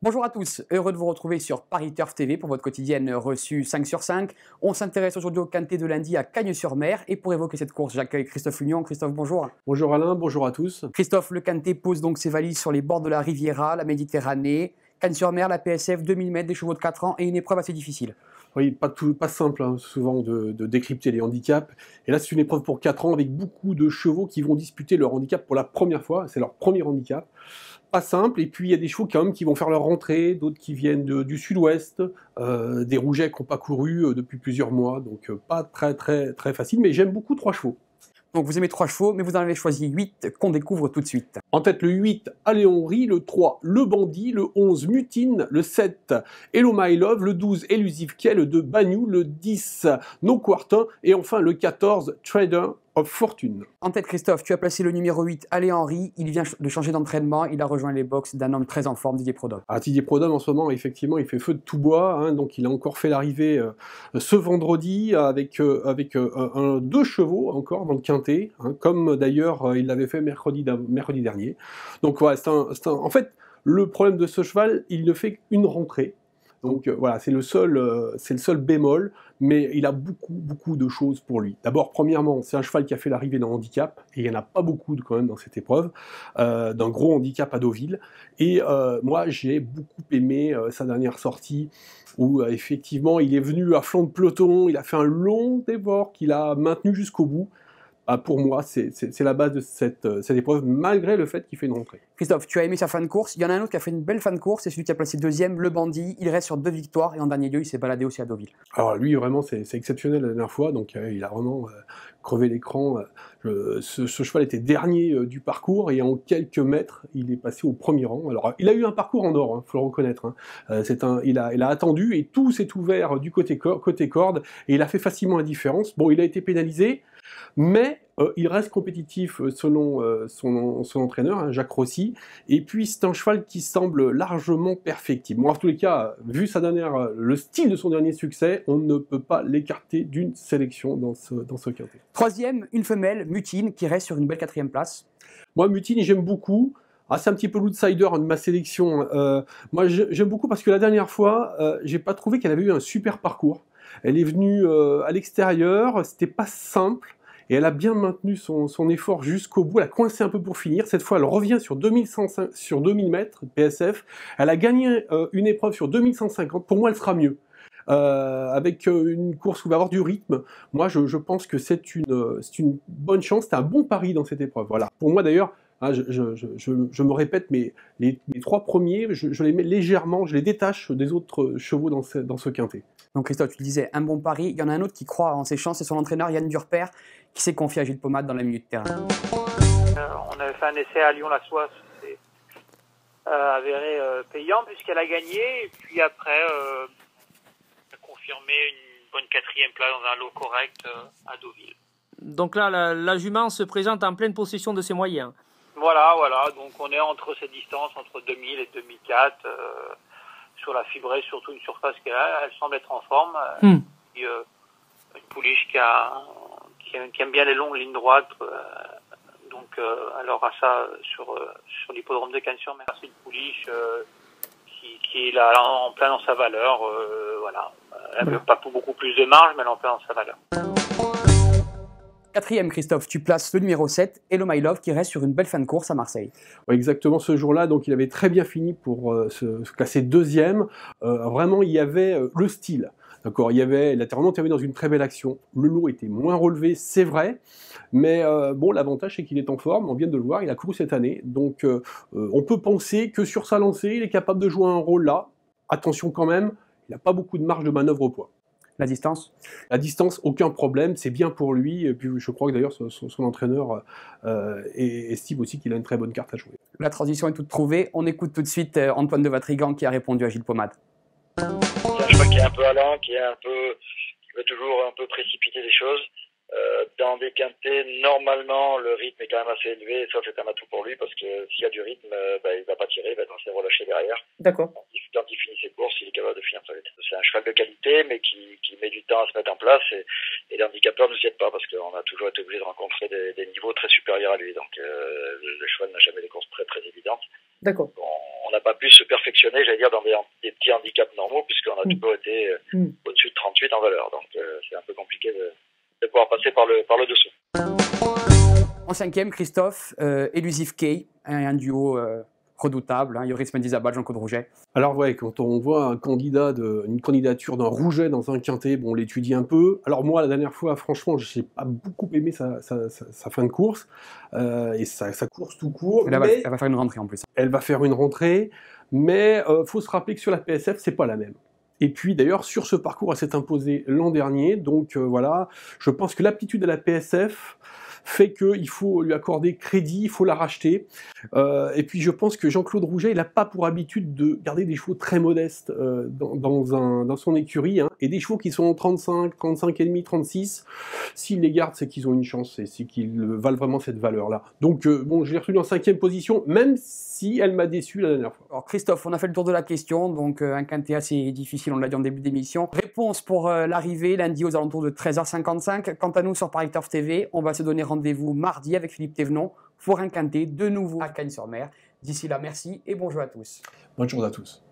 Bonjour à tous, heureux de vous retrouver sur Paris Turf TV pour votre quotidienne reçue 5 sur 5. On s'intéresse aujourd'hui au quintet de lundi à Cagnes-sur-Mer et pour évoquer cette course, j'accueille Christophe Union. Christophe, bonjour. Bonjour Alain, bonjour à tous. Christophe, le quintet pose donc ses valises sur les bords de la Riviera, la Méditerranée. Cagnes-sur-Mer, la PSF, 2000 mètres, des chevaux de 4 ans et une épreuve assez difficile. Oui, pas simple hein, souvent de décrypter les handicaps. Et là, c'est une épreuve pour 4 ans avec beaucoup de chevaux qui vont disputer leur handicap pour la première fois. C'est leur premier handicap. Pas simple. Et puis, il y a des chevaux quand même qui vont faire leur rentrée, d'autres qui viennent du sud-ouest, des rougets qui n'ont pas couru depuis plusieurs mois. Donc, pas très facile. Mais j'aime beaucoup 3 chevaux. Donc vous aimez 3 chevaux, mais vous en avez choisi 8 qu'on découvre tout de suite. En tête, le 8, Aléonri, le 3, Le Bandit, le 11, Mutine, le 7, Hello My Love, le 12, Elusive Quai, le 2, Bagnou, le 10, No Quartin, et enfin le 14, Trader of Fortune. En tête, Christophe, tu as placé le numéro 8, Aléonri. Il vient de changer d'entraînement, il a rejoint les box d'un homme très en forme, Didier Prodhomme. Didier Prodhomme, en ce moment, effectivement, il fait feu de tout bois, hein, donc il a encore fait l'arrivée ce vendredi avec 2 chevaux encore dans le quintet, hein, comme d'ailleurs il l'avait fait mercredi dernier. Donc voilà, en fait, le problème de ce cheval, il ne fait qu'une rentrée. Donc voilà, c'est le seul bémol, mais il a beaucoup de choses pour lui. D'abord, premièrement, c'est un cheval qui a fait l'arrivée d'un handicap, et il n'y en a pas beaucoup quand même dans cette épreuve, d'un gros handicap à Deauville. Et moi, j'ai beaucoup aimé sa dernière sortie, où effectivement, il est venu à flanc de peloton, il a fait un long dévore qu'il a maintenu jusqu'au bout. Pour moi, c'est la base de cette épreuve, malgré le fait qu'il fait une rentrée. Christophe, tu as aimé sa fin de course. Il y en a un autre qui a fait une belle fin de course, c'est celui qui a placé deuxième, Le Bandit. Il reste sur 2 victoires et en dernier lieu, il s'est baladé aussi à Deauville. Alors lui, vraiment, c'est exceptionnel la dernière fois, donc il a vraiment crevé l'écran. Ce cheval était dernier du parcours et en quelques mètres, il est passé au premier rang. Alors, il a eu un parcours en or, faut le reconnaître. Hein. Il a attendu et tout s'est ouvert du côté corde et il a fait facilement la différence. Bon, il a été pénalisé, mais il reste compétitif selon son entraîneur, hein, Jacques Rossi, et puis c'est un cheval qui semble largement perfectible. Bon, en tous les cas, vu le style de son dernier succès, on ne peut pas l'écarter d'une sélection dans ce quintet. Troisième, une femelle, Mutine, qui reste sur une belle 4e place. Moi, Mutine, j'aime beaucoup. C'est un petit peu l'outsider de ma sélection. Moi, j'aime beaucoup parce que la dernière fois, j'ai pas trouvé qu'elle avait eu un super parcours. Elle est venue à l'extérieur, c'était pas simple. Et elle a bien maintenu son effort jusqu'au bout. Elle a coincé un peu pour finir. Cette fois, elle revient sur 2000 mètres PSF. Elle a gagné une épreuve sur 2150. Pour moi, elle sera mieux. Avec une course où il va y avoir du rythme. Moi, je pense que c'est une bonne chance. C'est un bon pari dans cette épreuve. Voilà. Pour moi, d'ailleurs, hein, je me répète, mais les 3 premiers, je les mets légèrement, je les détache des autres chevaux dans ce quintet. Donc Christophe, tu disais un bon pari. Il y en a un autre qui croit en ses chances, c'est son entraîneur Yann Durper, qui s'est confié à Gilles Pomade dans la minute terrain. On avait fait un essai à Lyon-la-Soie, c'est avéré payant puisqu'elle a gagné. Et puis après, elle a confirmé une bonne 4e place dans un lot correct à Deauville. Donc là, la jument se présente en pleine possession de ses moyens. Voilà. Donc on est entre ces distances, entre 2000 et 2004. Sur la fibrée, surtout une surface qu'elle a, elle semble être en forme. Une pouliche qui aime bien les longues lignes droites, donc elle aura ça sur l'hippodrome de Cagnes-sur-Mer. C'est une pouliche qui est là en plein dans sa valeur. Voilà. Elle n'a pas beaucoup plus de marge, mais elle est en plein dans sa valeur. 4e, Christophe, tu places le numéro 7, Hello My Love, qui reste sur une belle fin de course à Marseille. Ouais, exactement, ce jour-là, donc il avait très bien fini pour se classer 2e. Vraiment, il y avait le style. D'accord, il a vraiment terminé dans une très belle action. Le lot était moins relevé, c'est vrai, mais bon, l'avantage c'est qu'il est en forme, on vient de le voir, il a couru cette année, donc on peut penser que sur sa lancée, il est capable de jouer un rôle là. Attention quand même, il n'a pas beaucoup de marge de manœuvre au poids. La distance ? La distance, aucun problème, c'est bien pour lui. Et puis je crois que d'ailleurs son entraîneur estime aussi qu'il a une très bonne carte à jouer. La transition est toute trouvée. On écoute tout de suite Antoine de Vatrigan qui a répondu à Gilles Pomade. C'est un cheval qui est un peu allant, qui veut toujours un peu précipiter les choses. Dans des quintés, normalement, le rythme est quand même assez élevé. Ça, c'est un atout pour lui parce que s'il y a du rythme, il va pas tirer, il va être assez relâché derrière. D'accord. Quand il finit ses courses, il est capable de finir très vite. C'est un cheval de qualité, mais qui met du temps à se mettre en place et les handicapeurs ne s'y aident pas parce qu'on a toujours été obligé de rencontrer des niveaux très supérieurs à lui. Donc, le cheval n'a jamais des courses très, très évidentes. D'accord. On n'a pas pu se perfectionner, j'allais dire, dans des petits handicaps normaux puisqu'on a toujours été au-dessus de 38 en valeur. Donc, c'est un peu compliqué de pouvoir passer par le dessous. En cinquième, Christophe, Elusive Kay, un duo redoutable, hein, Yoris Mendizabal, Jean-Claude Rouget. Alors ouais, quand on voit une candidature d'un Rouget dans un quintet, bon, on l'étudie un peu. Alors moi, la dernière fois, franchement, je n'ai pas beaucoup aimé sa fin de course, et sa course tout court. Elle va faire une rentrée en plus. Elle va faire une rentrée, mais faut se rappeler que sur la PSF, c'est pas la même. Et puis d'ailleurs, sur ce parcours, elle s'est imposée l'an dernier, donc voilà, je pense que l'aptitude à la PSF fait qu'il faut lui accorder crédit, il faut la racheter. Et puis je pense que Jean-Claude Rouget, il n'a pas pour habitude de garder des chevaux très modestes dans son écurie, hein, et des chevaux qui sont 35, 35,5, 36, s'il les garde, c'est qu'ils ont une chance, et c'est qu'ils valent vraiment cette valeur-là. Donc bon, je l'ai reçu en 5e position, même si elle m'a déçu la dernière fois. Alors Christophe, on a fait le tour de la question, donc un quintet assez difficile, on l'a dit en début d'émission. Réponse pour l'arrivée lundi aux alentours de 13h55. Quant à nous sur Paris Turf TV, on va se donner rendez-vous mardi avec Philippe Thévenon pour un quintet de nouveau à Cagnes-sur-Mer. D'ici là, merci et bonjour à tous. Bonne journée à tous.